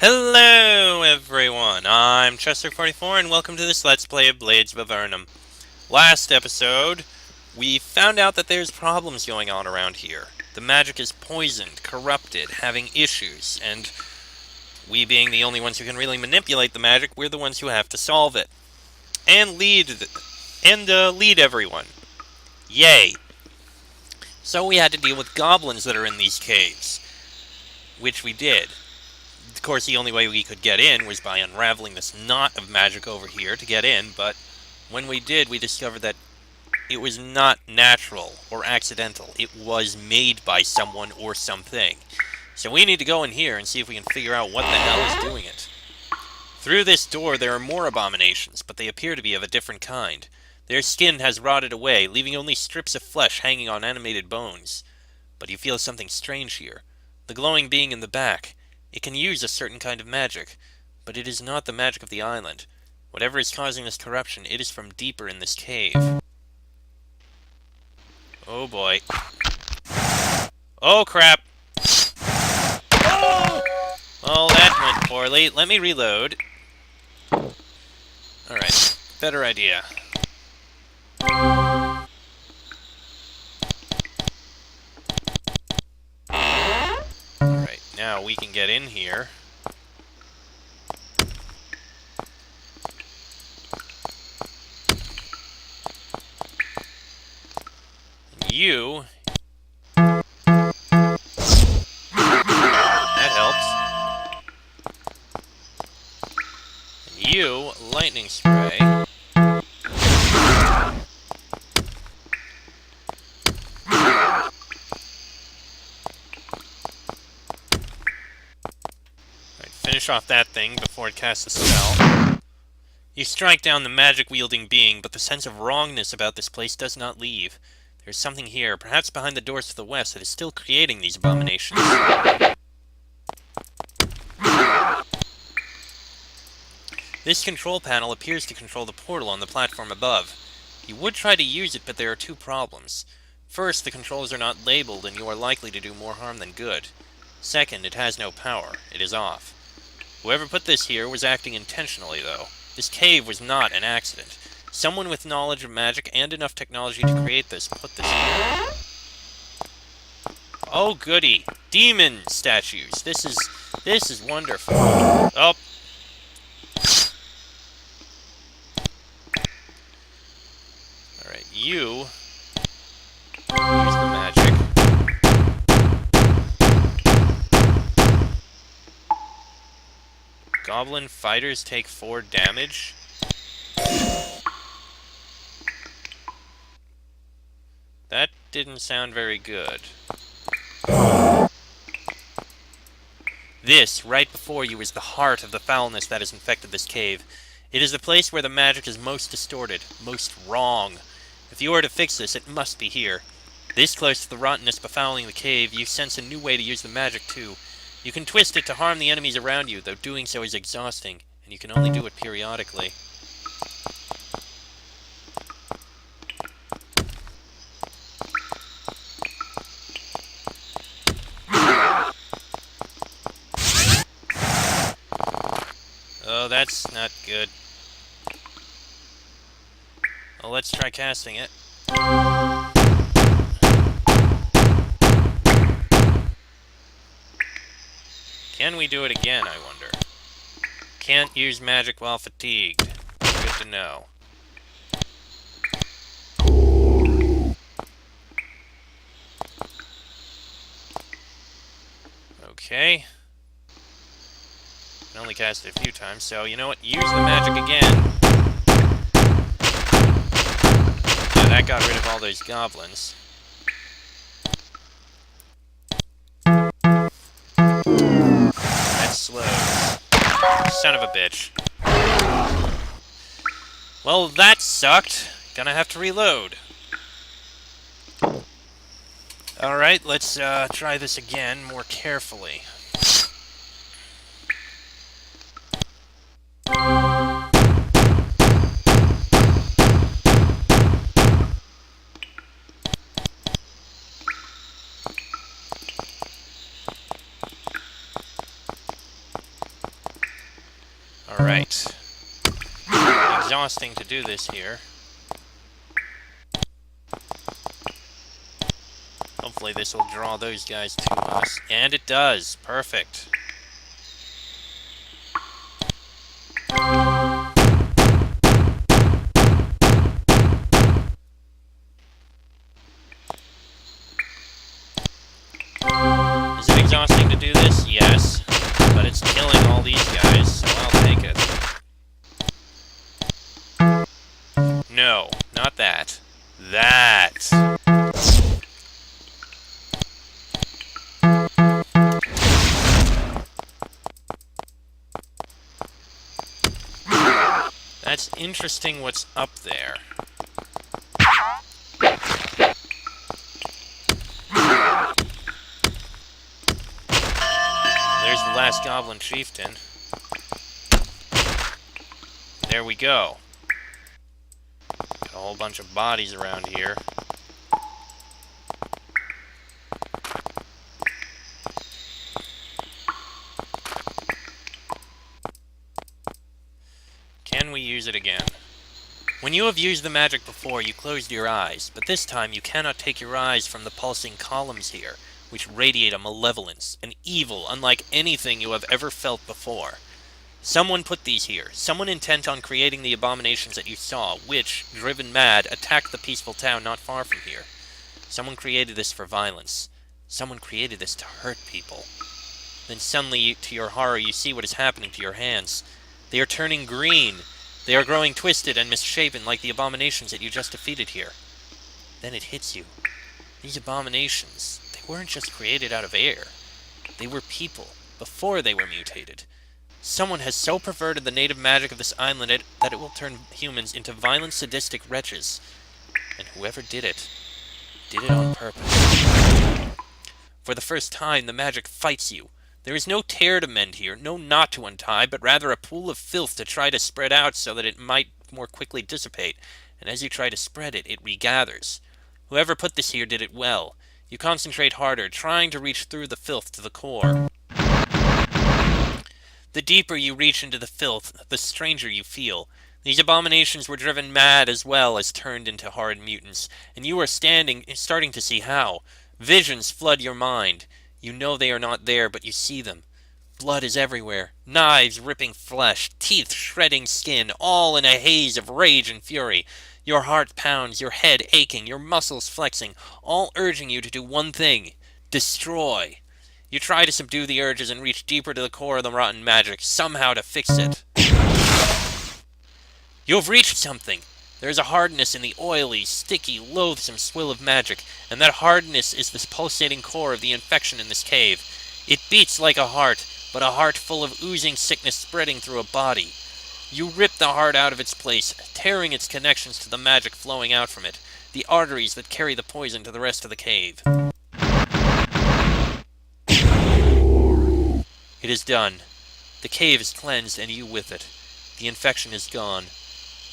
Hello everyone, I'm Chester44 and welcome to this Let's Play of Blades of Avernum. Last episode, we found out that there's problems going on around here. The magic is poisoned, corrupted, having issues, and we being the only ones who can really manipulate the magic, we're the ones who have to solve it. And lead everyone. Yay! So we had to deal with goblins that are in these caves, which we did. Of course, the only way we could get in was by unraveling this knot of magic over here to get in, but when we did, we discovered that it was not natural or accidental. It was made by someone or something. So we need to go in here and see if we can figure out what the hell is doing it. Through this door, there are more abominations, but they appear to be of a different kind. Their skin has rotted away, leaving only strips of flesh hanging on animated bones. But you feel something strange here. The glowing being in the back. It can use a certain kind of magic, but it is not the magic of the island. Whatever is causing this corruption, it is from deeper in this cave. Oh boy. Oh crap! Well, that went poorly. Let me reload. Alright, better idea. Alright, now we can get in here. You... that helps. And you, lightning spray. Finish off that thing before it casts a spell. You strike down the magic-wielding being, but the sense of wrongness about this place does not leave. There's something here, perhaps behind the doors to the west, that is still creating these abominations. This control panel appears to control the portal on the platform above. You would try to use it, but there are two problems. First, the controls are not labeled, and you are likely to do more harm than good. Second, it has no power. It is off. Whoever put this here was acting intentionally, though. This cave was not an accident. Someone with knowledge of magic and enough technology to create this put this here. Oh, goody. Demon statues. This is wonderful. Oh. Alright, you use the magic. Goblin fighters take 4 damage. That didn't sound very good. This, right before you, is the heart of the foulness that has infected this cave. It is the place where the magic is most distorted, most wrong. If you are to fix this, it must be here. This close to the rottenness befouling the cave, you sense a new way to use the magic, too. You can twist it to harm the enemies around you, though doing so is exhausting, and you can only do it periodically. Oh, that's not good. Well, let's try casting it. Can we do it again, I wonder? Can't use magic while fatigued. Good to know. Okay. I can only cast it a few times, so you know what? Use the magic again. Yeah, that got rid of all those goblins. That's slow. Son of a bitch. Well, that sucked. Gonna have to reload. Alright, let's try this again more carefully. exhausting to do this here. Hopefully this will draw those guys to us. And it does. Perfect. Is it exhausting to do this? Yes. But it's killing all these guys, so I'll take it. No, not that. That! That's interesting what's up there. There's the last Goblin Chieftain. There we go. Got a whole bunch of bodies around here. Can we use it again? When you have used the magic before, you closed your eyes, but this time you cannot take your eyes from the pulsing columns here, which radiate a malevolence, an evil unlike anything you have ever felt before. Someone put these here, someone intent on creating the abominations that you saw, which, driven mad, attacked the peaceful town not far from here. Someone created this for violence. Someone created this to hurt people. Then suddenly, to your horror, you see what is happening to your hands. They are turning green. They are growing twisted and misshapen like the abominations that you just defeated here. Then it hits you. These abominations, they weren't just created out of air. They were people, before they were mutated. Someone has so perverted the native magic of this island that it will turn humans into violent, sadistic wretches. And whoever did it on purpose. For the first time, the magic fights you. There is no tear to mend here, no knot to untie, but rather a pool of filth to try to spread out so that it might more quickly dissipate, and as you try to spread it, it regathers. Whoever put this here did it well. You concentrate harder, trying to reach through the filth to the core. The deeper you reach into the filth, the stranger you feel. These abominations were driven mad as well as turned into horrid mutants, and you are starting to see how. Visions flood your mind. You know they are not there, but you see them. Blood is everywhere. Knives ripping flesh, teeth shredding skin, all in a haze of rage and fury. Your heart pounds, your head aching, your muscles flexing, all urging you to do one thing: destroy. You try to subdue the urges and reach deeper to the core of the rotten magic, somehow to fix it. You have reached something. There is a hardness in the oily, sticky, loathsome swill of magic, and that hardness is the pulsating core of the infection in this cave. It beats like a heart, but a heart full of oozing sickness spreading through a body. You rip the heart out of its place, tearing its connections to the magic flowing out from it, the arteries that carry the poison to the rest of the cave. It is done. The cave is cleansed, and you with it. The infection is gone.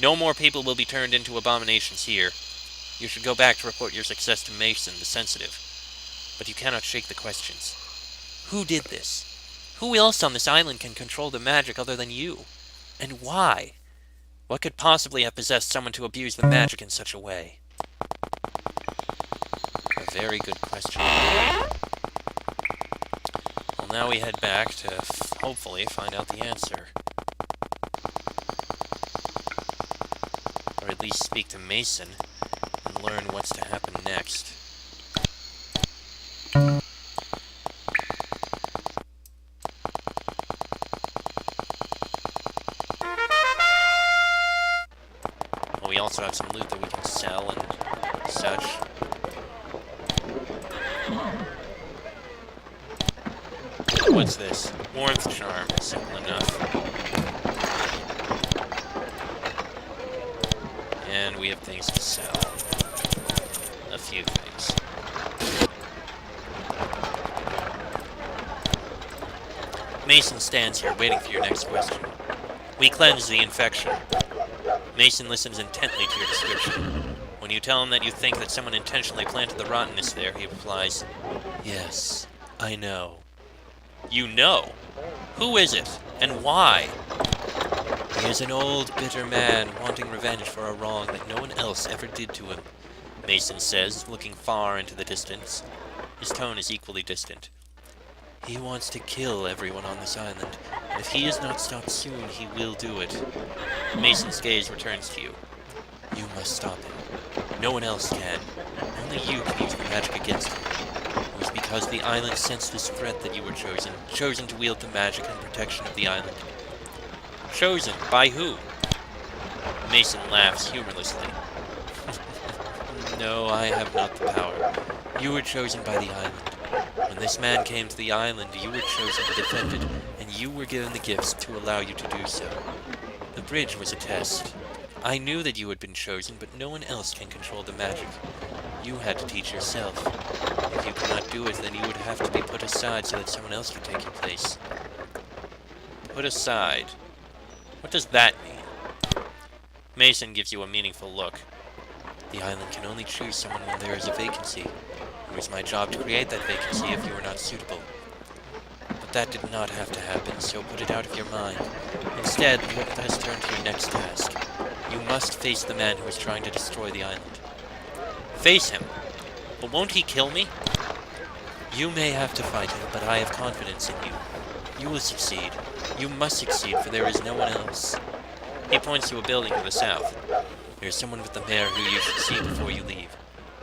No more people will be turned into abominations here. You should go back to report your success to Mason, the sensitive. But you cannot shake the questions. Who did this? Who else on this island can control the magic other than you? And why? What could possibly have possessed someone to abuse the magic in such a way? A very good question. Well, now we head back to hopefully find out the answer. Or at least speak to Mason and learn what's to happen next. Well, we also have some loot that we can sell and such. What's this? Warmth charm. Simple enough. And we have things to sell. A few things. Mason stands here waiting for your next question. We cleanse the infection. Mason listens intently to your description. When you tell him that you think that someone intentionally planted the rottenness there, he replies, "Yes, I know." You know? Who is it? And why? He is an old, bitter man wanting revenge for a wrong that no one else ever did to him, Mason says, looking far into the distance. His tone is equally distant. He wants to kill everyone on this island, and if he is not stopped soon, he will do it. Mason's gaze returns to you. You must stop him. No one else can. Only you can use the magic against him. It was because the island sensed this threat that you were chosen to wield the magic and protection of the island. Chosen? By who? Mason laughs humorlessly. No, I have not the power. You were chosen by the island. When this man came to the island, you were chosen to defend it, and you were given the gifts to allow you to do so. The bridge was a test. I knew that you had been chosen, but no one else can control the magic. You had to teach yourself. If you could not do it, then you would have to be put aside so that someone else could take your place. Put aside? What does that mean? Mason gives you a meaningful look. The island can only choose someone when there is a vacancy. It was my job to create that vacancy if you were not suitable. But that did not have to happen, so put it out of your mind. Instead, let us turn to your next task. You must face the man who is trying to destroy the island. Face him? But won't he kill me? You may have to fight him, but I have confidence in you. You will succeed. You must succeed, for there is no one else. He points to a building to the south. There is someone with the mayor who you should see before you leave.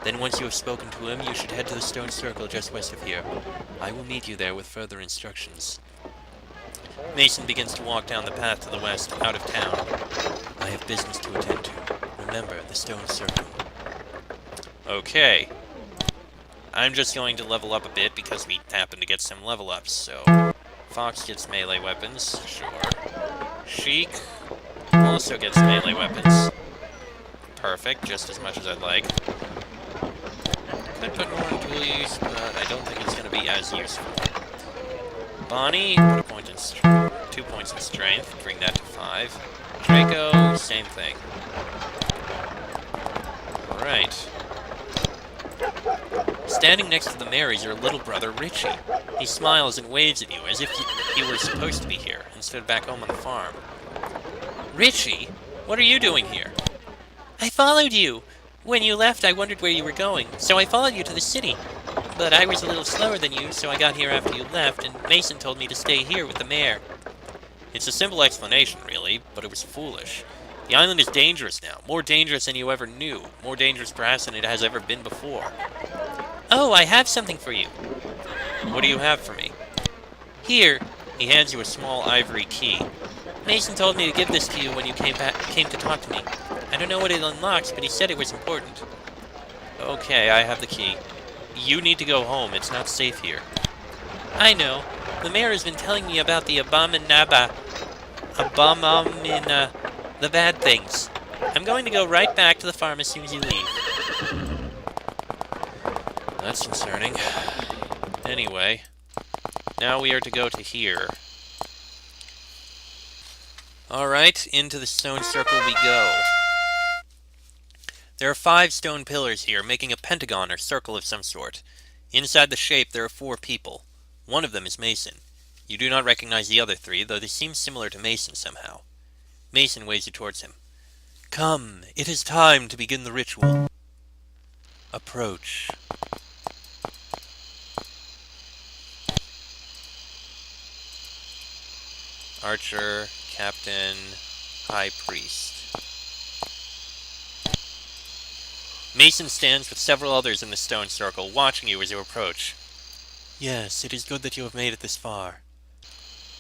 Then once you have spoken to him, you should head to the stone circle just west of here. I will meet you there with further instructions. Mason begins to walk down the path to the west, out of town. I have business to attend to. Remember, the stone circle. Okay. I'm just going to level up a bit because we happen to get some level ups, so... Fox gets melee weapons, sure. Sheik also gets melee weapons. Perfect, just as much as I'd like. Could put more in tool use, but I don't think it's going to be as useful. Bonnie, put a point in 2 points in strength, bring that to 5. Draco, same thing. Alright. Standing next to the mayor is your little brother, Richie. He smiles and waves at you as if he were supposed to be here, instead of back home on the farm. Richie? What are you doing here? I followed you. When you left, I wondered where you were going, so I followed you to the city. But I was a little slower than you, so I got here after you left, and Mason told me to stay here with the mayor. It's a simple explanation, really, but it was foolish. The island is dangerous now, more dangerous than you ever knew, more dangerous perhaps than it has ever been before. Oh, I have something for you. What do you have for me? Here. He hands you a small ivory key. Mason told me to give this to you when you came to talk to me. I don't know what it unlocks, but he said it was important. Okay, I have the key. You need to go home. It's not safe here. I know. The mayor has been telling me about the the bad things. I'm going to go right back to the farm as soon as you leave. That's concerning. Anyway, now we are to go to here. Alright, into the stone circle we go. There are 5 stone pillars here, making a pentagon or circle of some sort. Inside the shape there are 4 people. One of them is Mason. You do not recognize the other 3, though they seem similar to Mason somehow. Mason waves you towards him. Come, it is time to begin the ritual. Approach. Archer, Captain, High Priest. Mason stands with several others in the stone circle, watching you as you approach. Yes, it is good that you have made it this far.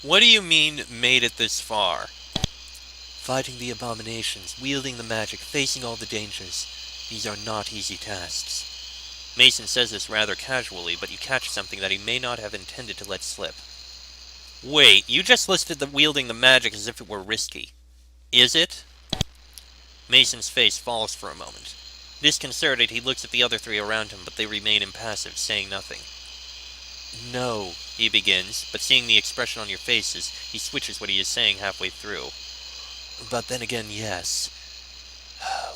What do you mean, made it this far? Fighting the abominations, wielding the magic, facing all the dangers. These are not easy tasks. Mason says this rather casually, but you catch something that he may not have intended to let slip. Wait, you just listed the wielding the magic as if it were risky. Is it? Mason's face falls for a moment. Disconcerted, he looks at the other 3 around him, but they remain impassive, saying nothing. No, he begins, but seeing the expression on your faces, he switches what he is saying halfway through. But then again, yes.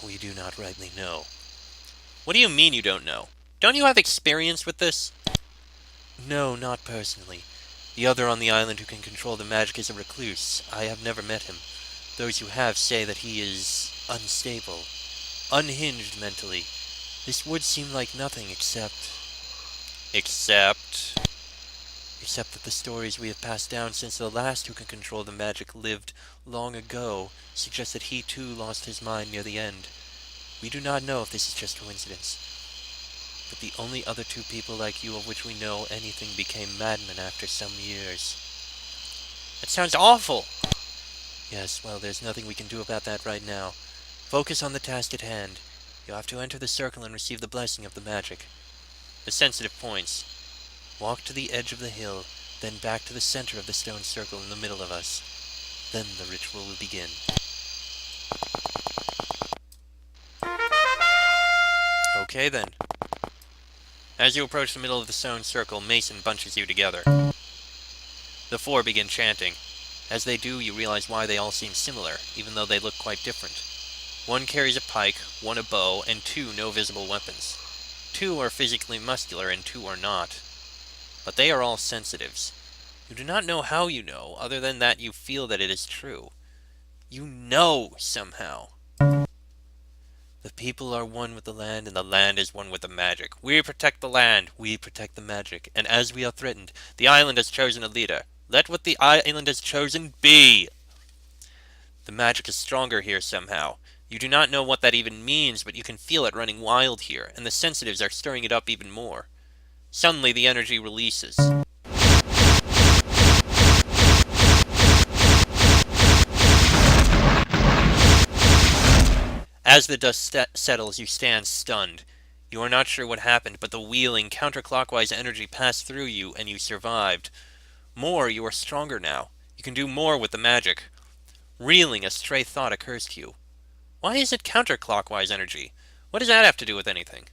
We do not rightly know. What do you mean you don't know? Don't you have experience with this? No, not personally. The other on the island who can control the magic is a recluse. I have never met him. Those who have say that he is unstable, unhinged mentally. This would seem like nothing except... Except... Except that the stories we have passed down since the last who can control the magic lived long ago suggest that he too lost his mind near the end. We do not know if this is just coincidence, but the only other two people like you of which we know anything became madmen after some years. That sounds awful! Yes, well, there's nothing we can do about that right now. Focus on the task at hand. You have to enter the circle and receive the blessing of the magic. The sensitive points. Walk to the edge of the hill, then back to the center of the stone circle in the middle of us. Then the ritual will begin. Okay then. As you approach the middle of the stone circle, Mason bunches you together. The four begin chanting. As they do, you realize why they all seem similar, even though they look quite different. One carries a pike, one a bow, and two no visible weapons. Two are physically muscular and two are not. But they are all sensitives. You do not know how you know, other than that you feel that it is true. You know somehow. The people are one with the land, and the land is one with the magic. We protect the land, we protect the magic, and as we are threatened, the island has chosen a leader. Let what the island has chosen be! The magic is stronger here somehow. You do not know what that even means, but you can feel it running wild here, and the sensitives are stirring it up even more. Suddenly the energy releases. As the dust settles, you stand stunned. You are not sure what happened, but the wheeling, counterclockwise energy passed through you, and you survived. More, you are stronger now. You can do more with the magic. Reeling, a stray thought occurs to you. Why is it counterclockwise energy? What does that have to do with anything?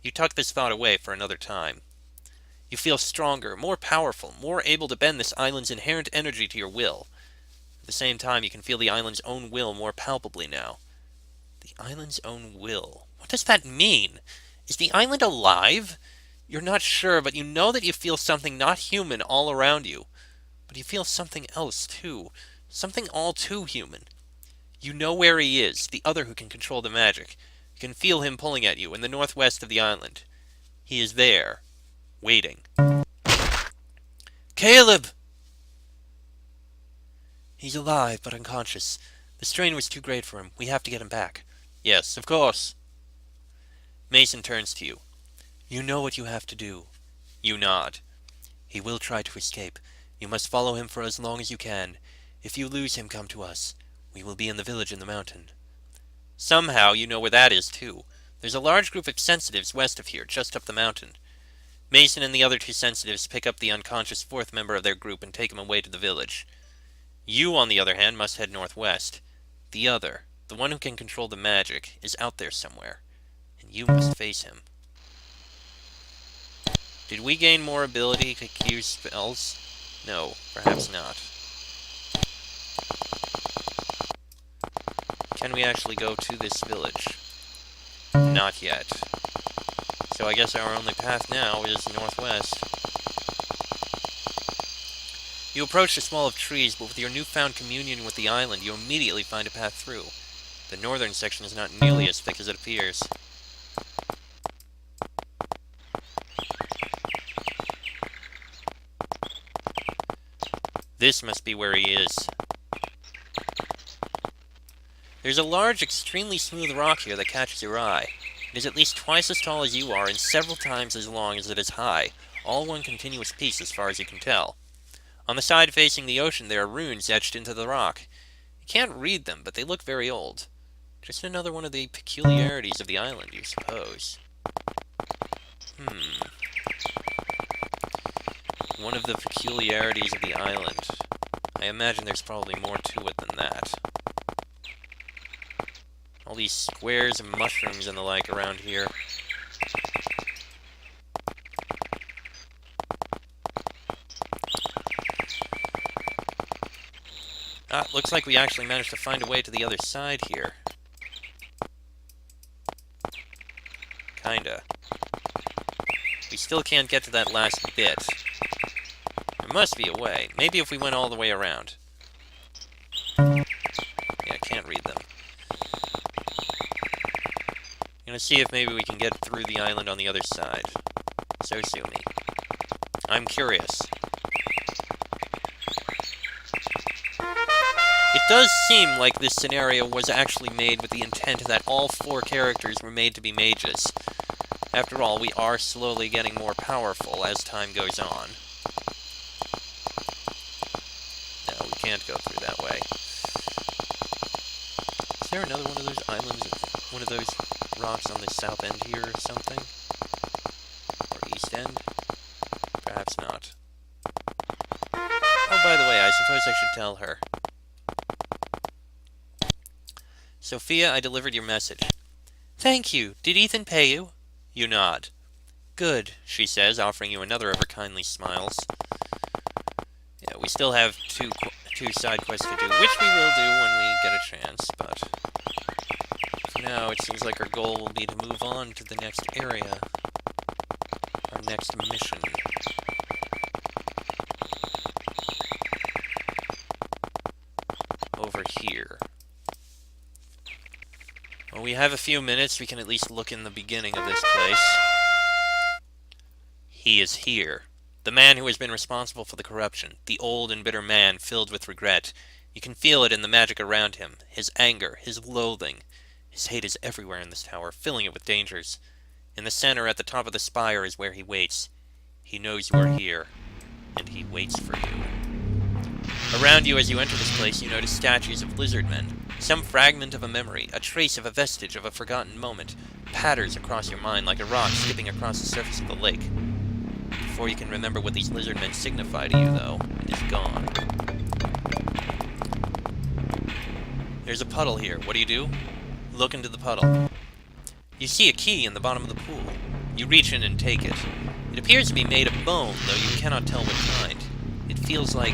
You tuck this thought away for another time. You feel stronger, more powerful, more able to bend this island's inherent energy to your will. At the same time, you can feel the island's own will more palpably now. The island's own will. What does that mean? Is the island alive? You're not sure, but you know that you feel something not human all around you. But you feel something else, too. Something all too human. You know where he is, the other who can control the magic. You can feel him pulling at you in the northwest of the island. He is there, waiting. Caleb! He's alive, but unconscious. The strain was too great for him. We have to get him back. Yes, of course. Mason turns to you. You know what you have to do. You nod. He will try to escape. You must follow him for as long as you can. If you lose him, come to us. We will be in the village in the mountain. Somehow you know where that is, too. There's a large group of sensitives west of here, just up the mountain. Mason and the other two sensitives pick up the unconscious fourth member of their group and take him away to the village. You, on the other hand, must head northwest. The other, the one who can control the magic, is out there somewhere, and you must face him. Did we gain more ability to use spells? No, perhaps not. Can we actually go to this village? Not yet. So I guess our only path now is northwest. You approach the small of trees, but with your newfound communion with the island, you immediately find a path through. The northern section is not nearly as thick as it appears. This must be where he is. There's a large, extremely smooth rock here that catches your eye. It is at least twice as tall as you are and several times as long as it is high, all one continuous piece as far as you can tell. On the side facing the ocean there are runes etched into the rock. You can't read them, but they look very old. Just another one of the peculiarities of the island, you suppose. One of the peculiarities of the island. I imagine there's probably more to it than that. All these squares and mushrooms and the like around here. Looks like we actually managed to find a way to the other side here. Kinda. We still can't get to that last bit. There must be a way. Maybe if we went all the way around. gonna see if maybe we can get through the island on the other side. So sue me. I'm curious. It does seem like this scenario was actually made with the intent that all 4 characters were made to be mages. After all, we are slowly getting more powerful as time goes on. No, we can't go through that way. Is there another one of those islands, one of those rocks on the south end here or something? Or east end? Perhaps not. Oh, by the way, I suppose I should tell her. Sophia, I delivered your message. Thank you. Did Ethan pay you? You nod. Good, she says, offering you another of her kindly smiles. Yeah, we still have two side quests to do, which we will do when we get a chance, but for now it seems like our goal will be to move on to the next area, our next mission. Over here. Well, we have a few minutes, we can at least look in the beginning of this place. He is here. The man who has been responsible for the corruption. The old and bitter man filled with regret. You can feel it in the magic around him. His anger, his loathing. His hate is everywhere in this tower, filling it with dangers. In the center, at the top of the spire, is where he waits. He knows you are here, and he waits for you. Around you as you enter this place, you notice statues of lizard men. Some fragment of a memory, a trace of a vestige of a forgotten moment, patters across your mind like a rock skipping across the surface of the lake. Before you can remember what these lizard men signify to you, though, it is gone. There's a puddle here. What do? Look into the puddle. You see a key in the bottom of the pool. You reach in and take it. It appears to be made of bone, though you cannot tell what kind. It feels like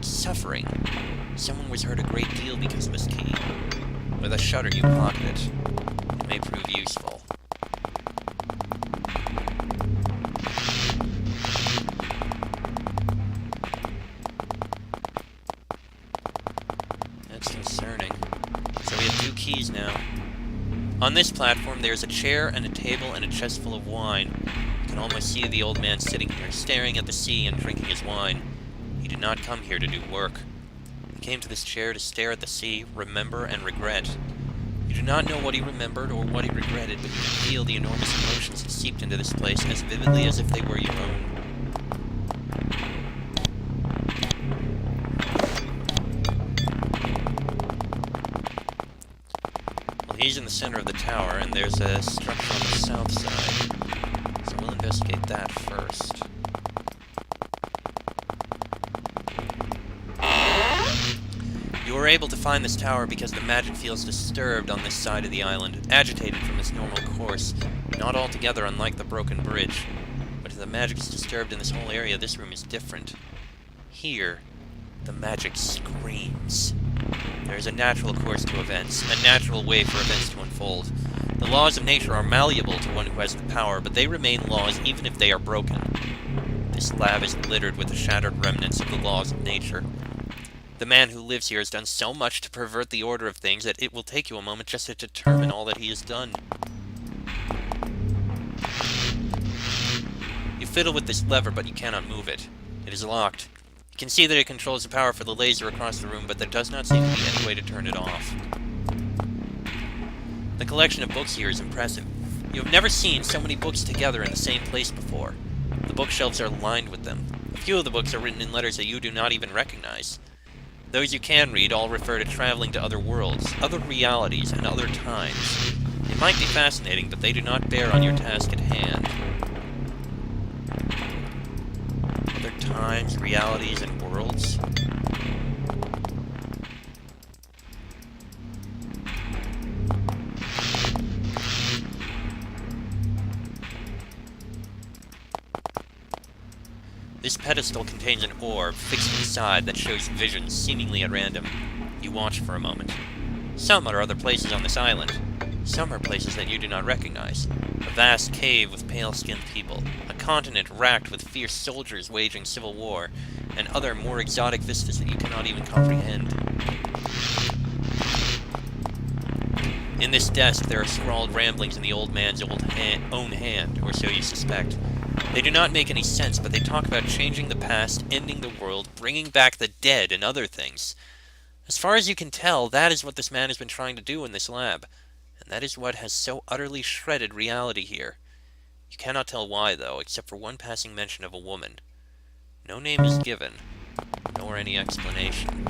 suffering. Someone was hurt a great deal because of this key. With a shudder, you pocket it. It may prove useful. That's concerning. So we have 2 keys now. On this platform, there's a chair and a table and a chest full of wine. You can almost see the old man sitting here, staring at the sea and drinking his wine. He did not come here to do work. He came to this chair to stare at the sea, remember, and regret. You do not know what he remembered or what he regretted, but you can feel the enormous emotions that seeped into this place as vividly as if they were your own. Well, he's in the center of the tower, and there's a structure on the south side, so we'll investigate that first. You were able to find this tower because the magic feels disturbed on this side of the island, agitated from its normal course, not altogether unlike the broken bridge. But if the magic is disturbed in this whole area, this room is different. Here, the magic screams. There is a natural course to events, a natural way for events to unfold. The laws of nature are malleable to one who has the power, but they remain laws even if they are broken. This lab is littered with the shattered remnants of the laws of nature. The man who lives here has done so much to pervert the order of things that it will take you a moment just to determine all that he has done. You fiddle with this lever, but you cannot move it. It is locked. You can see that it controls the power for the laser across the room, but there does not seem to be any way to turn it off. The collection of books here is impressive. You have never seen so many books together in the same place before. The bookshelves are lined with them. A few of the books are written in letters that you do not even recognize. Those you can read all refer to traveling to other worlds, other realities, and other times. They might be fascinating, but they do not bear on your task at hand. Other times, realities, and worlds? This pedestal contains an orb fixed inside that shows visions seemingly at random. You watch for a moment. Some are other places on this island. Some are places that you do not recognize. A vast cave with pale-skinned people. A continent racked with fierce soldiers waging civil war. And other more exotic vistas that you cannot even comprehend. In this desk, there are scrawled ramblings in the old man's own hand, or so you suspect. They do not make any sense, but they talk about changing the past, ending the world, bringing back the dead, and other things. As far as you can tell, that is what this man has been trying to do in this lab, and that is what has so utterly shredded reality here. You cannot tell why, though, except for one passing mention of a woman. No name is given, nor any explanation.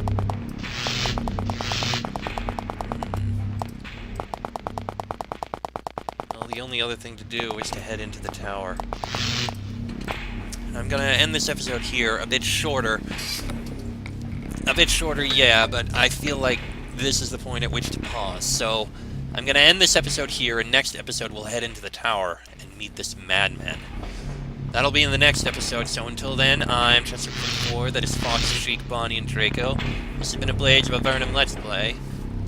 Well, the only other thing to do is to head into the tower. I'm gonna end this episode here, a bit shorter. A bit shorter, yeah, but I feel like this is the point at which to pause. So, I'm gonna end this episode here, and next episode we'll head into the tower and meet this madman. That'll be in the next episode, so until then, I'm Chester44, that is Fox, Sheik, Bonnie, and Draco. This has been a Blades of Avernum Let's Play,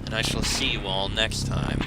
and I shall see you all next time.